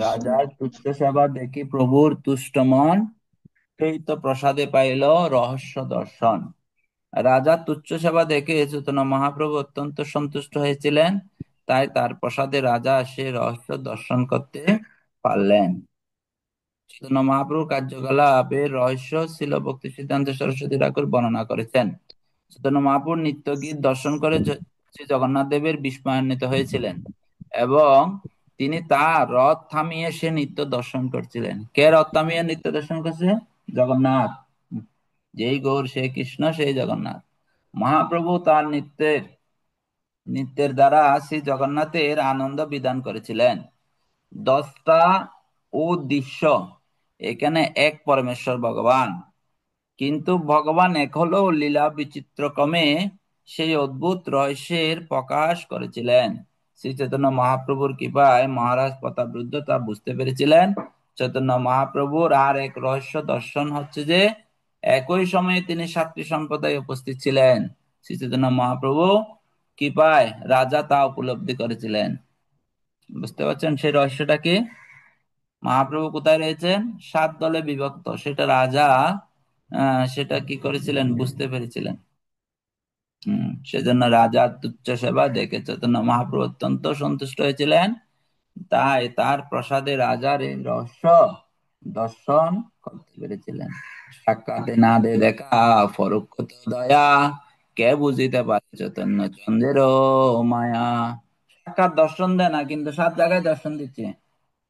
রাজার তুচ্ছ সেবা দেখি প্রভুর তুষ্ট মন, সেই তো প্রসাদে পাইল রহস্য দর্শন। রাজার তুচ্ছ সেবা দেখে চৈতন্য মহাপ্রভু অত্যন্ত সন্তুষ্ট হয়েছিলেন, তাই তার প্রসাদে রাজা সে রহস্য দর্শন করতে পারলেন। চৈতন্য মহাপ্রভু কার্যকলাপের রহস্য ছিল ভক্তি সিদ্ধান্ত সরস্বতী ঠাকুর বর্ণনা করেছেন। চৈতন্য মহাপ্রভু নিত্য গীত দর্শন করে শ্রী জগন্নাথ দেবের বিস্ময়ান্বিত হয়েছিলেন, এবং তিনি তার রথ থামিয়ে সে নিত্য দর্শন করছিলেন। কে রথ থামিয়ে নিত্য দর্শন করছে? জগন্নাথ। যেই গৌর সেই কৃষ্ণ সেই জগন্নাথ। মহাপ্রভু তার নৃত্যের দ্বারা শ্রী জগন্নাথের আনন্দ বিধান করেছিলেন। দ্রষ্টা ও দৃশ্য এখানে এক পরমেশ্বর ভগবান, কিন্তু ভগবান এক হলেও লীলা বিচিত্র ক্রমে সেই অদ্ভুত রহস্যের প্রকাশ করেছিলেন। শ্রী চৈতন্য মহাপ্রভুর কৃপায় মহারাজ প্রতাপরুদ্র তা বুঝতে পেরেছিলেন। চৈতন্য মহাপ্রভুর আর এক রহস্য দর্শন হচ্ছে যে একই সময়ে তিনি সাতটি সম্প্রদায় উপস্থিত ছিলেন। শ্রী চৈতন্য মহাপ্রভু কৃপায় রাজা তা উপলব্ধি করেছিলেন। বুঝতে পারছেন সেই রহস্যটা কি? মহাপ্রভু কোথায় রয়েছেন? সাত দলে বিভক্ত, সেটা রাজা সেটা কি করেছিলেন? বুঝতে পেরেছিলেন। সেজন্য রাজার তুচ্ছ সেবা দেখে চৈতন্য মহাপ্রভু অত্যন্ত সন্তুষ্ট হয়েছিলেন, তাই তার প্রসাদে রাজার এই রহস্য দর্শন করতে পেরেছিলেন। সাক্ষাতে না দে দেখা পরোক্ষ তো দয়া, কে বুঝিতে পারে চৈতন্য চন্দ্রের মায়া। সাক্ষাৎ দর্শন দেয় না, কিন্তু সাত জায়গায় দর্শন দিচ্ছে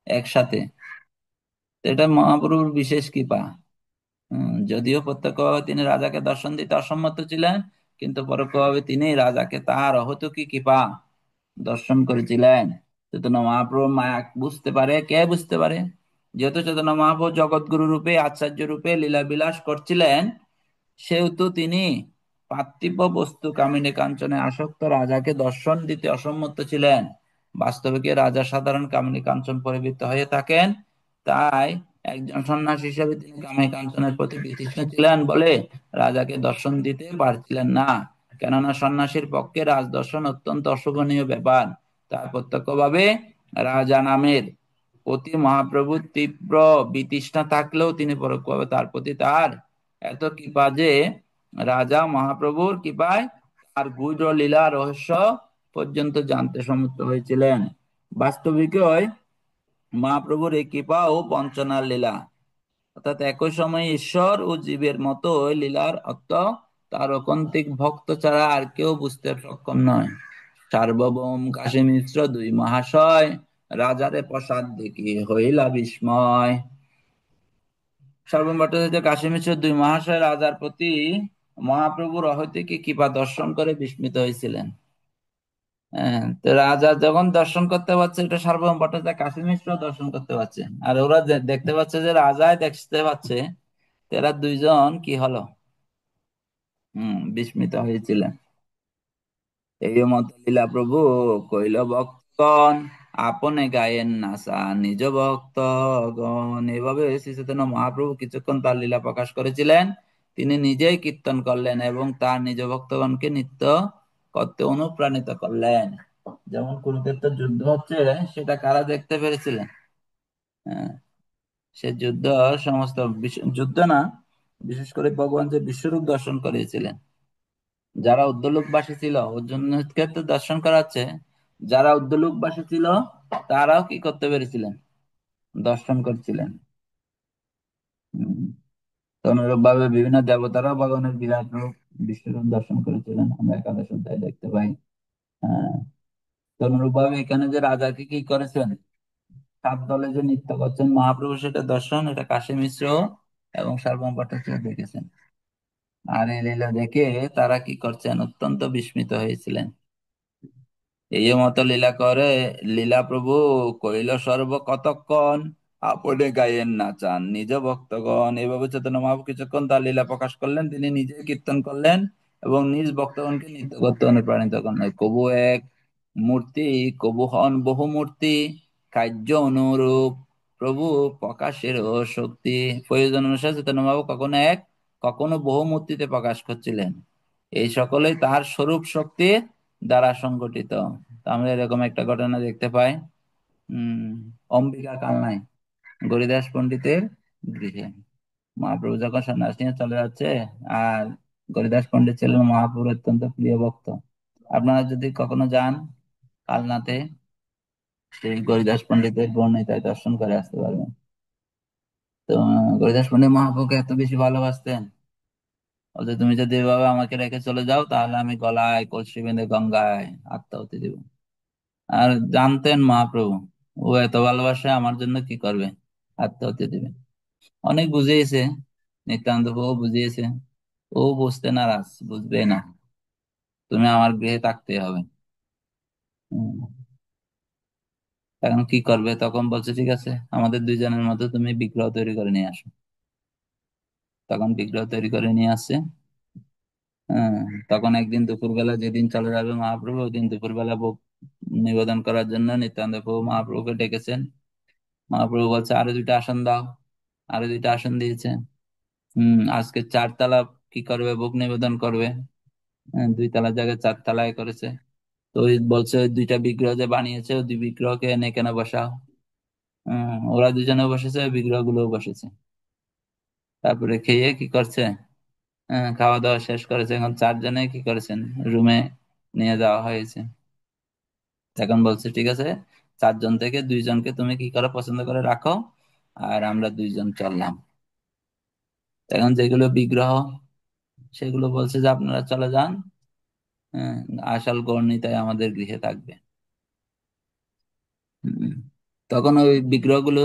একসাথে। তো এটা মহাপ্রভুর বিশেষ কৃপা। যদিও প্রত্যক্ষভাবে তিনি রাজাকে দর্শন দিতে অসম্মত ছিলেন, কিন্তু পরোক্ষভাবে তিনি রাজাকে তার অহৈতুকী কৃপা দর্শন করেছিলেন। চৈতন্য মহাপ্রভু মায়া বুঝতে পারে, কে বুঝতে পারে? যেহেতু চৈতন্য মহাপ্রভু জগৎগুরু রূপে আচার্য রূপে লীলা বিলাস করছিলেন, সেহেতু তিনি পার্থিব বস্তু কামিনী কাঞ্চনে আসক্ত রাজাকে দর্শন দিতে অসম্মত ছিলেন। বাস্তবে কি রাজা সাধারণ কামিনী কাঞ্চন পরিবৃত হয়ে থাকেন, তাই একজন সন্ন্যাসী হিসেবে তিনি কামিনী কাঞ্চনের প্রতি বিতৃষ্ণ ছিলেন বলে রাজাকে দর্শন দিতে পারছিলেন না। কেননা সন্ন্যাসীর পক্ষে রাজদর্শন অত্যন্ত অশোভনীয় ব্যাপার। তার প্রত্যক্ষভাবে রাজা নামের প্রতি মহাপ্রভুর তীব্র বিতৃষ্ণা থাকলেও তিনি পরোক্ষভাবে তার প্রতি তার এত কৃপা যে রাজা মহাপ্রভুর কৃপায় তার গূঢ় লীলা রহস্য পর্যন্ত জানতে সমর্থ হয়েছিলেন। বাস্তবিকই মহাপ্রভুর এই কৃপা ও বঞ্চনার লীলা, অর্থাৎ একই সময়ে ঈশ্বর ও জীবের মতো লীলার অর্থ তার অকন্তিক ভক্ত ছাড়া আর কেউ বুঝতে সক্ষম নয়। সার্বভৌম কাশী মিশ্র দুই মহাশয়, রাজারে প্রসাদ দেখি হইলা বিস্ময়। সার্বভৌম ভট্টাচার্য কাশী মিশ্র দুই মহাশয় রাজার প্রতি মহাপ্রভুর অহৈতুকী কৃপা দর্শন করে বিস্মিত হয়েছিলেন। হ্যাঁ, তো রাজা যখন দর্শন করতে পারছে, এটা সার্বভৌম ভট্টাচার্য কাশী মিশ্র দর্শন করতে পারছে, আর ওরা দেখতে পাচ্ছে যে রাজাই দেখতে পাচ্ছে। তো এরা দুইজন কি হলো? বিস্মিত হয়েছিলেন। এই মত লীলা প্রভু কইল ভক্তগণ, আপনে গায়েন নাসা নিজ ভক্তগণ। এভাবে শ্রী চৈতন্য মহাপ্রভু কিছুক্ষণ তার লীলা প্রকাশ করেছিলেন। তিনি নিজেই কীর্তন করলেন এবং তার নিজ ভক্তগণকে নৃত্য করতে অনুপ্রাণিত করলেন। যেমন কুরুক্ষেত্রের যুদ্ধ হচ্ছে, সেটা কারা দেখতে পেরেছিলেন? হ্যাঁ, সে যুদ্ধ সমস্ত যুদ্ধ না, বিশেষ করে ভগবান যে বিশ্বরূপ দর্শন করিয়েছিলেন, যারা উদ্যোলোকবাসী ছিল অর্জুনকে তো দর্শন করাচ্ছে, যারা উদ্যোলোকবাসী ছিল তারাও কি করতে পেরেছিলেন? দর্শন করছিলেন। হম তো অনুরূপ ভাবে বিভিন্ন দেবতারাও ভগবানের বিরাট রূপ বিশ্বরূপ দর্শন করেছিলেন, আমরা একাদশ অধ্যায়ে দেখতে পাই। হ্যাঁ, তো অনুরূপ ভাবে এখানে যে রাজাকে কি করেছেন, সাত দলে যে নৃত্য করছেন মহাপ্রভু, সেটা দর্শন এটা কাশী মিশ্র এবং সার্বভৌম ভট্টাচার্য দেখেছেন। আর এই লীলা দেখে তারা কি করছেন? অত্যন্ত বিস্মিত হয়েছিলেন। এই মতো লীলা করে লীলা প্রভু কইল সর্ব কতক্ষণ, আপনে গায়েন না চান নিজ ভক্তগণ। এভাবে চৈতন্য মহাপ্রভু কিছুক্ষণ তার লীলা প্রকাশ করলেন, তিনি নিজে কীর্তন করলেন এবং নিজ ভক্তগণকে নৃত্য করতে অনুপ্রাণিত করলেন। কবু এক মূর্তি, কবু হন বহু মূর্তি, কার্য অনুরূপ প্রভু প্রকাশের শক্তি। প্রয়োজন অনুসারে চৈতন্য মহাপ্রভু কখনো এক কখনো বহু মূর্তিতে প্রকাশ করছিলেন। এই সকলেই তার স্বরূপ শক্তির দ্বারা সংগঠিত। তো আমরা এরকম একটা ঘটনা দেখতে পাই। উম অম্বিকা কালনায় গরিদাস পণ্ডিতের গৃহে মহাপ্রভু যখন সন্ন্যাস নিয়ে চলে যাচ্ছে, আর গরিদাস পণ্ডিত ছিলেন মহাপ্রভুর অত্যন্ত প্রিয় ভক্ত। আপনারা যদি কখনো যান কালনাতে, সেই গরিদাস পণ্ডিতের বর্ণিতায় দর্শন করে আসতে পারবেন। তো গরিদাস পণ্ডিত মহাপ্রভুকে এত বেশি ভালোবাসতেন, বলতে তুমি যদি এভাবে আমাকে রেখে চলে যাও তাহলে আমি গলায় কলসি বেঁধে গঙ্গায় আত্মাহুতি দিব। আর জানতেন মহাপ্রভু ও এত ভালোবাসে, আমার জন্য কি করবে, আত্মাহুতি দিবে। অনেক বুঝিয়েছে, নিত্যানন্দ প্রভু বুঝিয়েছে, ও বুঝতে নারাজ, বুঝবে না, তুমি আমার গৃহে থাকতে হবে। হম। এখন কি করবে, তখন বলছে ঠিক আছে আমাদের দুইজনের মধ্যে তুমি বিগ্রহ তৈরি করে নিয়ে আসো। তখন বিগ্রহ তৈরি করে নিয়ে আসছে। হ্যাঁ, তখন একদিন দুপুরবেলা যেদিন চলে যাবে মহাপ্রভু, ওই দিন দুপুরবেলা ভোগ নিবেদন করার জন্য নিত্যানন্দ প্রভু মহাপ্রভুকে ডেকেছেন। মহাপ্রভু বলছে আরো দুইটা আসন দাও। আরো দুইটা আসন দিয়েছে। আজকে 4 তলা কি করবে, ভোগ নিবেদন করবে। হ্যাঁ, 2 তলার জায়গায় 4 তলায় করেছে। তো ওই বলছে ওই দুইটা বিগ্রহ যে বানিয়েছে, ওই 2 বিগ্রহকে এনে কেন বসাও। ওরা দুজনে বসেছে, ওই বিগ্রহ গুলো বসেছে। তারপরে খেয়ে কি করছে, খাওয়া দাওয়া শেষ করেছে, এখন 4 জনে কি করেছেন, রুমে নিয়ে যাওয়া হয়েছে। এখন বলছে ঠিক আছে 4 জন থেকে 2 জনকে তুমি কি করে পছন্দ করে রাখো, আর আমরা 2 জন চললাম। এখন যেগুলো বিগ্রহ, সেগুলো বলছে যে আপনারা চলে যান। হ্যাঁ, আসল গৌরনীতাই আমাদের গৃহে থাকবে। হম, তখন ওই বিগ্রহগুলো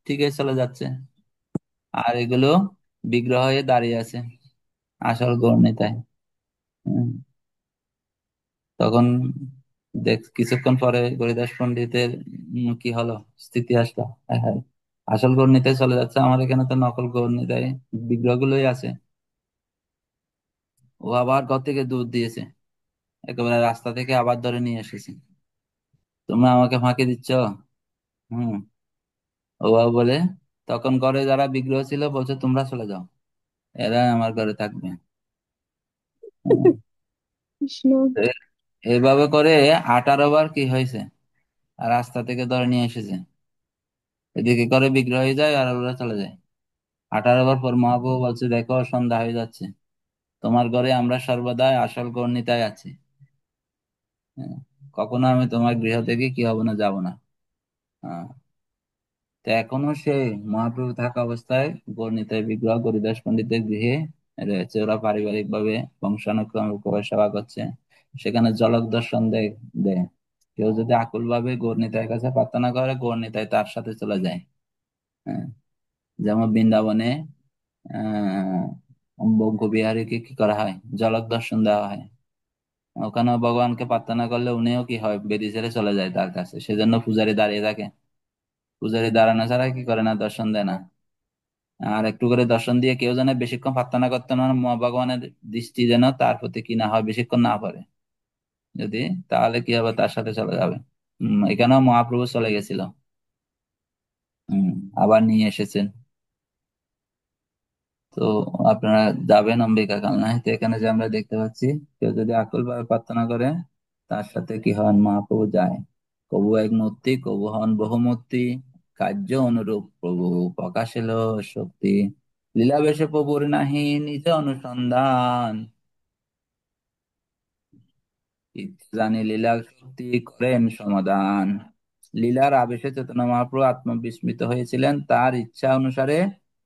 ঠিকই চলে যাচ্ছে, আর এগুলো বিগ্রহ হয়ে দাঁড়িয়ে আছে আসল গৌরনীতায়। হম, তখন কিছুক্ষণ পরে হরিদাস পণ্ডিতের কি হলো, স্থিতি আসলো, হায় হায়, আসল গৌরনীতায় চলে যাচ্ছে, আমার এখানে তো নকল গৌরনীতায় বিগ্রহগুলোই আছে। ও আবার ঘর থেকে দুধ দিয়েছে, একেবারে রাস্তা থেকে আবার ধরে নিয়ে এসেছি, তোমরা আমাকে ফাঁকি দিচ্ছ। হম, ও বাবা বলে, তখন ঘরে যারা বিগ্রহ ছিল বলছে তোমরা চলে যাও, এরা আমার ঘরে থাকবে। হুম, কৃষ্ণ। তো এইভাবে করে 18 বার কি হয়েছে, আর রাস্তা থেকে ধরে নিয়ে এসেছে, এদিকে করে বিগ্রহ হয়ে যায় আর ওরা চলে যায়। 18 বার পর মহাপ্রভু বলছে দেখো সন্ধ্যা হয়ে যাচ্ছে, তোমার ঘরে আমরা সর্বদাই আসল গণিতায় আছি। হ্যাঁ, কখনো আমি তোমার গৃহ থেকে কি হব না, যাব না। হ্যাঁ, তো এখনো সেই মহাপ্রভু থাকা অবস্থায় গণিতের বিগ্রহ গরিদাস পণ্ডিতের গৃহে রয়েছে। ওরা পারিবারিক ভাবে বংশানুক্রমে উপকার সেবা করছে, সেখানে ঝলক দর্শন দেয় দেয়। কেউ যদি আকুল ভাবে গৌরনিতাইয়ের কাছে প্রার্থনা করে, গৌরনিতাই তার সাথে চলে যায়। হ্যাঁ, যেমন বৃন্দাবনে আহ বঙ্গবিহারীকে কি করা হয়, ঝলক দর্শন দেওয়া হয়। ওখানেও ভগবানকে প্রার্থনা করলে উনিও কি হয়, বেদি ছেড়ে চলে যায় তার কাছে, সেজন্য পূজারী দাঁড়িয়ে থাকে। পূজারী দাঁড়ানো ছাড়া কি করে না, দর্শন দেয় না। আর একটু করে দর্শন দিয়ে কেউ যেন বেশিক্ষণ প্রার্থনা করতে না, ভগবানের দৃষ্টি যেন তার প্রতি কি না হয়, বেশিক্ষণ না পড়ে যদি, তাহলে কি হবে, তার সাথে চলে যাবে। এখানেও মহাপ্রভু চলে গেছিল। হম, আবার নিয়ে এসেছেন। তো আপনারা যাবেন অম্বিকা কালনায়, তো এখানে যে আমরা দেখতে পাচ্ছি, কেউ যদি আকুল ভাবে প্রার্থনা করে তার সাথে কি হন, মহাপ্রভু যায়। কবু এক মূর্তি কবু হন বহুমূর্তি, কার্য অনুরূপ প্রভু প্রকাশেল শক্তি, লীলাবেশে প্রভুর নাহি নিজ অনুসন্ধান, ইচ্ছে জানি লীলা শক্তি করেন সমাধান। লীলার আবেশে চৈতন্য মহাপ্রভু আত্মবিস্মৃত হয়েছিলেন, তার ইচ্ছা অনুসারে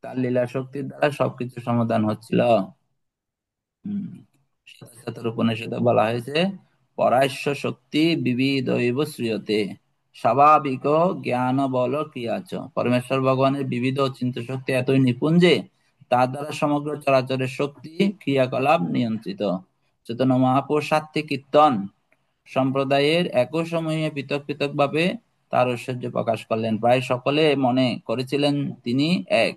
তার লীলা শক্তির দ্বারা সবকিছু সমাধান হচ্ছিল। হম, শতশতর উপনিষদে বলা হয়েছে পরাশ্য শক্তি বিবিধৈব শ্রিয়তে, স্বাভাবিক জ্ঞান বল ক্রিয়াচ। পরমেশ্বর ভগবানের বিবিধ অচিন্ত্য শক্তি এতই নিপুণ যে তার দ্বারা সমগ্র চরাচরের শক্তি ক্রিয়াকলাপ নিয়ন্ত্রিত। চৈতন্য মহাপ্রভু সাত্বিক কীর্তন সম্প্রদায়ের একই সময়ে পৃথক পৃথক ভাবে তার ঐশ্বর্য প্রকাশ করলেন। প্রায় সকলে মনে করেছিলেন তিনি এক,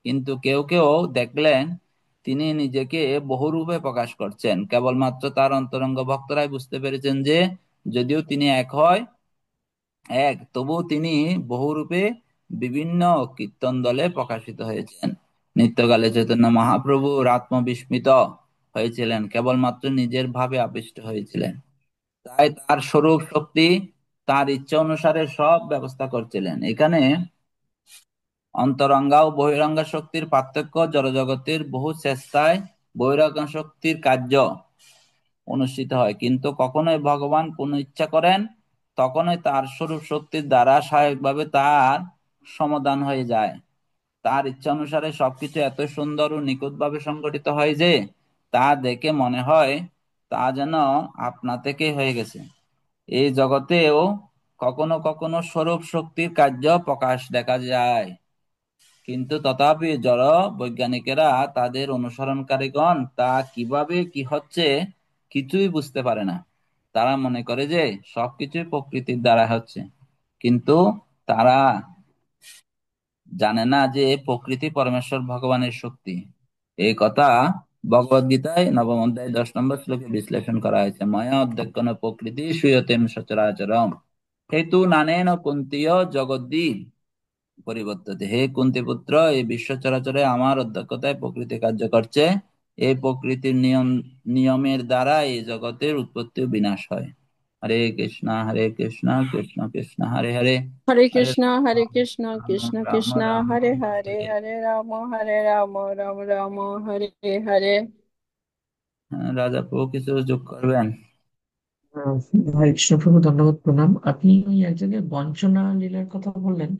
কিন্তু কেউ কেউ দেখলেন তিনি নিজেকে বহুরূপে প্রকাশ করছেন। কেবলমাত্র তার অন্তরঙ্গ ভক্তরাই বুঝতে পেরেছেন যে যদিও তিনি এক, তবুও তিনি বহুরূপে বিভিন্ন কীর্তন দলে প্রকাশিত হয়েছেন। নিত্যকালে চৈতন্য মহাপ্রভু আত্মবিস্মিত হয়েছিলেন, কেবলমাত্র নিজের ভাবে আবিষ্ট হয়েছিলেন। তাই তার স্বরূপ শক্তি তার ইচ্ছা অনুসারে সব ব্যবস্থা করছিলেন। এখানে অন্তরঙ্গা ও বহিরঙ্গা শক্তির পার্থক্য জড়জগতের বহু চেষ্টায় বহিরঙ্গা শক্তির কার্য অনুষ্ঠিত হয়, কিন্তু কখনোই ভগবান কোন ইচ্ছা করেন তখনই তার স্বরূপ শক্তির দ্বারা স্বাভাবিকভাবে তার সমাধান হয়ে যায়। তার ইচ্ছা অনুসারে সবকিছু এত সুন্দর ও নিখুঁতভাবে সংগঠিত হয় যে তা দেখে মনে হয় তা যেন আপনা থেকেই হয়ে গেছে। এই জগতেও কখনো কখনো স্বরূপ শক্তির কার্য প্রকাশ দেখা যায়, কিন্তু তথাপি জড় বৈজ্ঞানিকেরা তাদের অনুসরণকারীগণ তা কিভাবে কি হচ্ছে কিছুই বুঝতে পারে না। তারা মনে করে যে সবকিছুই প্রকৃতির দ্বারা হচ্ছে, কিন্তু তারা জানে না যে প্রকৃতি পরমেশ্বর ভগবানের শক্তি। এই কথা ভগবদ গীতায় নবম অধ্যায় 10 নম্বর শ্লোকে বিশ্লেষণ করা হয়েছে। ময়া অধ্যক্ষণ প্রকৃতি সুয়তেন সচরাচরম হেতু নানেন কুন্তীয় জগদ্দি পরিবর্ততে। হে কুন্তি পুত্র, এই বিশ্ব চরাচরে আমার অধ্যক্ষতায় প্রকৃতি কার্য করছে। এই প্রকৃতির নিয়মের দ্বারা এই জগতের উৎপত্তি ও বিনাশ হয়। হরে কৃষ্ণ কৃষ্ণ কৃষ্ণ হরে হরে, হরে Hare Krishna, Ram Krishna Ram Krishna, Ram Hare হরে Hare, হরে। Hare Rama, Hare Rama, Rama Rama, Hare Hare. রাজা প্রভু কিছু যোগ করবেন? আহ, হরে কৃষ্ণ প্রভু, ধন্যবাদ, প্রণাম। আপনি ওই এক জায়গায় বঞ্চনা লীলার কথা বললেন,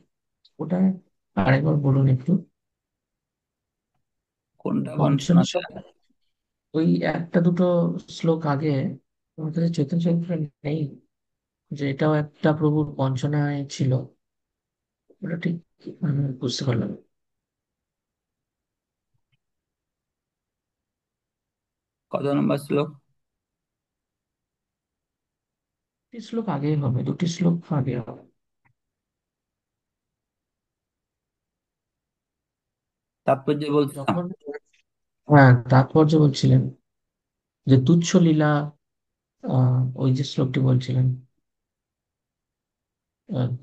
ওটা আরেকবার বলুন একটু। কোনটা বঞ্চনা বঞ্চনা শব্দ ওই একটা দুটো শ্লোক আগে আমার কাছে চৈতন্য চরিত্রে নেই, যে এটাও একটা প্রভুর বঞ্চনায় ছিল, ওটা ঠিক আমি বুঝতে পারলাম না। কত নম্বর শ্লোক? দুটি শ্লোক আগেই হবে, দুটি শ্লোক আগে হবে। তাৎপর্য বলছিলাম। যখন, হ্যাঁ, তাৎপর্য বলছিলেন যে তুচ্ছ লীলা, ওই যে শ্লোকটি বলছিলেন,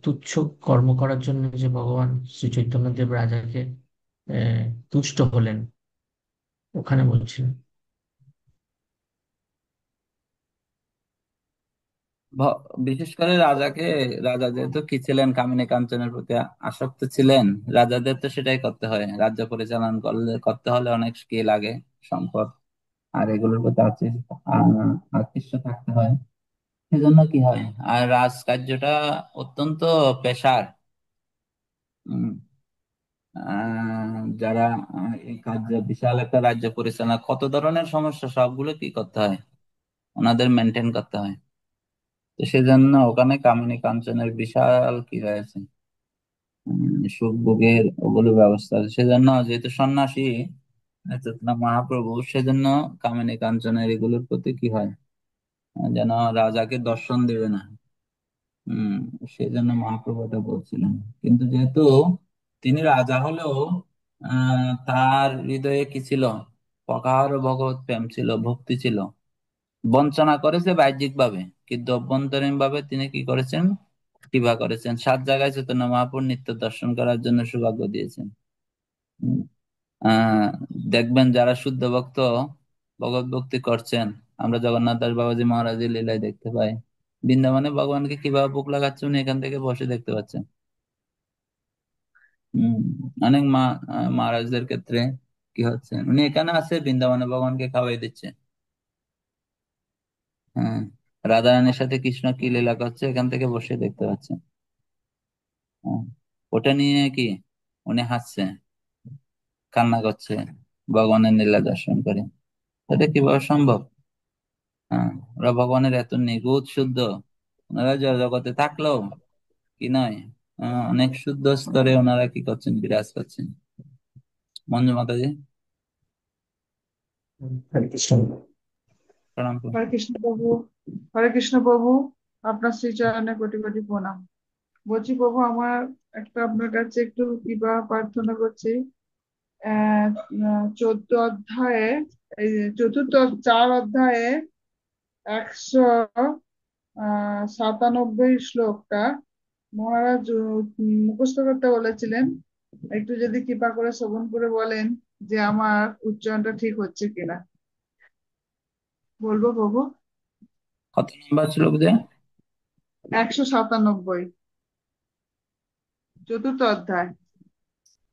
তুচ্ছ কর্ম করার জন্য যে ভগবান শ্রী চৈতন্যদেব রাজাকে আহ, তুষ্ট হলেন, ওখানে বলছিলেন। বিশেষ করে রাজাকে, রাজা যেহেতু কি ছিলেন, কামিনী কাঞ্চনের প্রতি আসক্ত ছিলেন। রাজাদের তো সেটাই করতে হয়, রাজ্য পরিচালনা করতে হলে অনেক স্কিল লাগে, সম্পদ আর এগুলোর প্রতি আকৃষ্ট থাকতে হয়। সেজন্য কি হয়, আর রাজকার্যটা অত্যন্ত পেশার। উম, যারা এই কার্য, বিশাল একটা রাজ্য পরিচালনা, কত ধরনের সমস্যা সবগুলো কি করতে হয়, ওনাদের মেনটেন করতে হয়। তো সেজন্য ওখানে কামিনী কাঞ্চনের বিশাল কি রয়েছে, সুখ ভোগের ওগুলো ব্যবস্থা আছে। সেজন্য যেহেতু সন্ন্যাসী চৈতন্য মহাপ্রভু, সেজন্য কামিনী কাঞ্চনের এগুলোর প্রতি কি হয়, যেন রাজাকে দর্শন দেবে না। হম, সেজন্য মহাপ্রভু এটা বলছিলেন। কিন্তু যেহেতু তিনি রাজা হলেও তার হৃদয়ে কি ছিল, প্রগাঢ় ভগবত প্রেম ছিল, ভক্তি ছিল। বঞ্চনা করেছে বাহ্যিক ভাবে, কিন্তু অভ্যন্তরীণ ভাবে তিনি কি করেছেন, কৃপা করেছেন। 7 জায়গায় চৈতন্য মহাপ্রভু নিত্য দর্শন করার জন্য সৌভাগ্য দিয়েছেন। উম, আহ দেখবেন যারা শুদ্ধ ভক্ত ভগবত ভক্তি করছেন, আমরা জগন্নাথ দাস বাবাজি মহারাজের লীলায় দেখতে পাই, বৃন্দাবনে ভগবানকে কিভাবে ভোগ লাগাচ্ছে উনি এখান থেকে বসে দেখতে পাচ্ছেন। হম, অনেক মহারাজদের ক্ষেত্রে কি হচ্ছে, উনি এখানে আছে বৃন্দাবনে ভগবানকে খাওয়াই দিচ্ছে। হ্যাঁ, রাধারানীর সাথে কৃষ্ণ কি লীলা করছে এখান থেকে বসে দেখতে পাচ্ছেন। হ্যাঁ, ওটা নিয়ে কি উনি হাসছে, কান্না করছে ভগবানের লীলা দর্শন করে। এটা কিভাবে সম্ভব? হ্যাঁ, ওরা ভগবানের এত নিখুঁত শুদ্ধ, ওনারা জগতে থাকলেও কি নয়, অনেক শুদ্ধ স্তরে ওনারা কি করছেন, বিরাজ করছেন। মঞ্জু মাতাজি, হরে কৃষ্ণ। প্রণাম করুন। হরে কৃষ্ণ প্রভু। হরে কৃষ্ণ প্রভু, আপনার শ্রীচরণে কোটি কোটি প্রণাম। বলছি প্রভু, আমার একটা আপনার কাছে একটু কৃপা প্রার্থনা করছি। 14 অধ্যায়ে, এই যে চতুর্থ 4 অধ্যায়ে 197 শ্লোকটা মহারাজ মুখস্থ করতে বলেছিলেন। একটু যদি কৃপা করে শ্রবণ করে বলেন যে আমার উচ্চারণটা ঠিক হচ্ছে কিনা। বলবো প্রভু? কত নম্বর শ্লোক যে? 197, চতুর্থ অধ্যায়।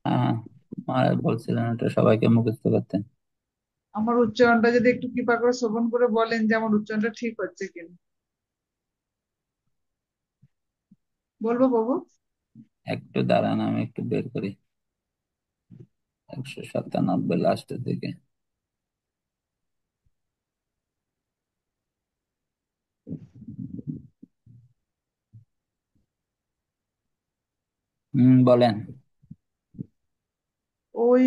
হ্যাঁ, মহারাজ বলছিলেন এটা সবাইকে মুখস্থ করতে। আমার উচ্চারণটা যদি একটু কৃপা করে শ্রবণ করে বলেন যে আমার উচ্চারণটা ঠিক হচ্ছে কিনা। বলবো বাবু? একটু দাঁড়ান, আমি একটু বের করি। 197 লাস্টের দিকে। বলেন। ওই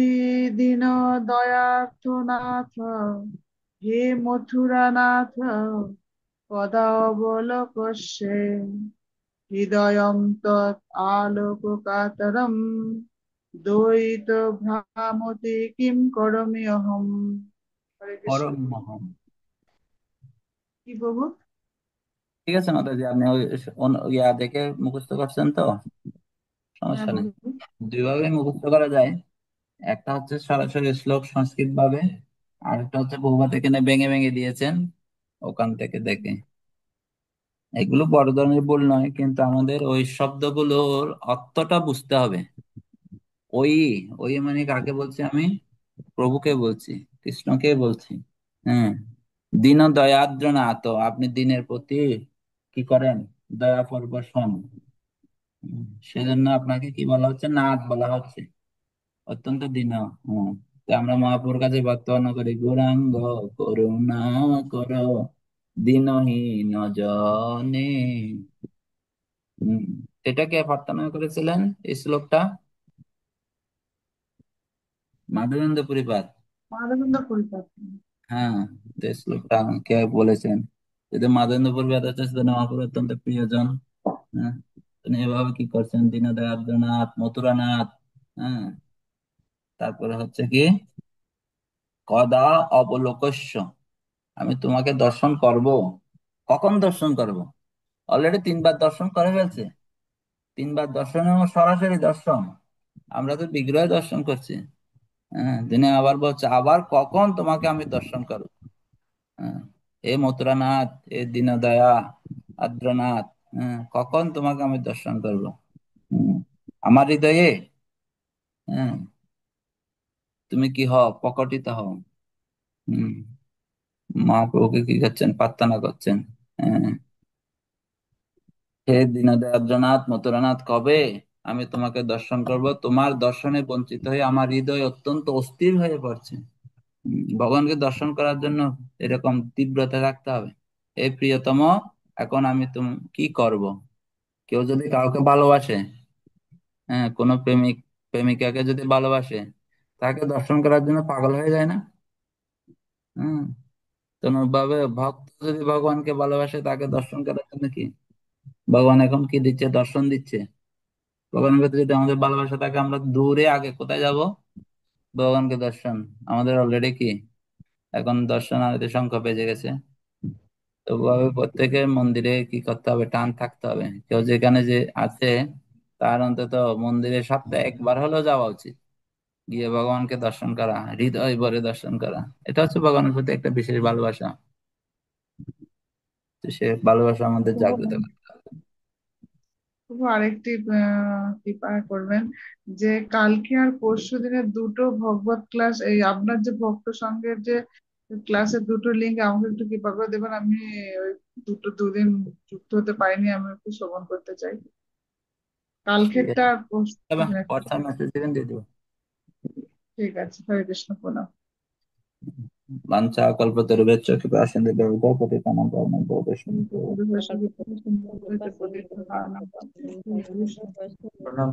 দীন দয়ার্থনাথ, হে মথুরানাথ, কদা অবলোকস্যে হৃদয়ং তৎ আলোককাতরম দ্বৈত ভ্রামতি কিম করমি অহম। হরে কৃষ্ণ। পরম মহম। কি প্রভু? ঠিক আছে মাতাজি, আপনি ওই ইয়া দেখে মুখস্থ করছেন তো, হ্যাঁ সমস্যা নেই। প্রভু। দুই ভাবে মুখস্থ করা যায়। একটা হচ্ছে সরাসরি শ্লোক সংস্কৃত ভাবে, আর একটা হচ্ছে বহুপাত এখানে ভেঙে ভেঙে দিয়েছেন ওখান থেকে দেখে। এগুলো বড় ধরনের ভুল নয়, কিন্তু আমাদের ওই শব্দগুলোর অর্থটা বুঝতে হবে। ওই ওই মানে কাকে বলছি আমি? প্রভুকে বলছি, কৃষ্ণকে বলছি। হ্যাঁ, দীন দয়ার্দ্র নাথ, আপনি দিনের প্রতি কি করেন? দয়া পরবশ হন। সেজন্য আপনাকে কি বলা হচ্ছে? নাথ বলা হচ্ছে। অত্যন্ত দীন। হ্যাঁ, তো আমরা মহাপুর কাছে বর্তমান করি, গৌরাঙ্গ করুণা কর দীনহীন জনে। হম, এটা কে প্রার্থনা করেছিলেন এই শ্লোকটা? মাধবেন্দ্র পুরীপাদ। মাধবেন্দ্র পরিপাত। হ্যাঁ, তো এই শ্লোকটা কে বলেছেন? যদি মাধবেন্দ্র পুরীপাদ হচ্ছে সেজন্য মহাপুর অত্যন্ত প্রিয়জন। হ্যাঁ, তিনি এভাবে কি করছেন? দীনদয়ার্দ্রনাথ, মথুরানাথ। হ্যাঁ, তারপরে হচ্ছে কি, কদা অবলোকস্য, আমি তোমাকে দর্শন করব। কখন দর্শন করব? অলরেডি 3বার দর্শন করে ফেলছে। 3বার দর্শনে সরাসরি দর্শন। আমরা তো বিগ্রহ দর্শন করছি। হ্যাঁ, তিনি আবার বলছে, আবার কখন তোমাকে আমি দর্শন করব? হ্যাঁ, এ মথুরানাথ, এ দীনদয়া আদ্রনাথ, হ্যাঁ, কখন তোমাকে আমি দর্শন করব? হম, আমার হৃদয়ে, হ্যাঁ, তুমি কি হও? প্রকটিত হও। হম, মহাপ্রভুকে কি করছেন? প্রার্থনা করছেন। হ্যাঁ, হে দীনদয়ার্দ্রনাথ, মথুরানাথ, কবে আমি তোমাকে দর্শন করব? তোমার দর্শনে বঞ্চিত হয়ে আমার হৃদয় অত্যন্ত অস্থির হয়ে পড়ছে। ভগবানকে দর্শন করার জন্য এরকম তীব্রতা রাখতে হবে। হে প্রিয়তম, এখন আমি কি করব? কেউ যদি কাউকে ভালোবাসে, হ্যাঁ, কোনো প্রেমিক প্রেমিকাকে যদি ভালোবাসে, তাকে দর্শন করার জন্য পাগল হয়ে যায় না? হম, ভাবে ভক্ত যদি ভগবানকে ভালোবাসে, তাকে দর্শন করার জন্য কি ভগবান এখন কি দিচ্ছে? দর্শন দিচ্ছে। ভগবানের প্রতি যদি আমাদের ভালোবাসা থাকে, আমরা দূরে আগে কোথায় যাব? ভগবানকে দর্শন। আমাদের অলরেডি কি এখন দর্শনার্থী সংখ্যা বেজে গেছে। তো ওভাবে প্রত্যেকের মন্দিরে কি করতে হবে? টান থাকতে হবে। কেউ যেখানে যে আছে, তার অন্তত মন্দিরে সপ্তাহে একবার হলেও যাওয়া উচিত। গিয়ে ভগবানকে দর্শন করা, হৃদয় ভরে দর্শন করা, এটা হচ্ছে ভগবানের প্রতি একটা বিশেষ ভালোবাসা। তো সে ভালোবাসা আমাদের জাগ্রত প্রভু, করে। প্রভু আরেকটি কৃপা করবেন, যে কালকে আর পরশু দিনের দুটো ভগবত ক্লাস, এই আপনার যে ভক্ত সঙ্গের যে ক্লাসের দুটো লিঙ্ক আমাকে একটু কৃপা করে দেবেন। আমি ওই দুদিন যুক্ত হতে পারিনি, আমি একটু শ্রবণ করতে চাই ঠিক কালকেরটা আছে, আর পরশু দিনের। হোয়াটসঅ্যাপ মেসেজ দিবেন, দিয়ে দেবো। ঠিক আছে, হরে কৃষ্ণ, প্রণাম। বাঞ্ছা কল্পতরুভ্যশ্চ কৃপা সিন্ধুভ্যেব পতিতানাং পাবনেভ্যো বৈষ্ণবেভ্যো। পবিত্র হইতে পবিত্র ধারণা। প্রণাম।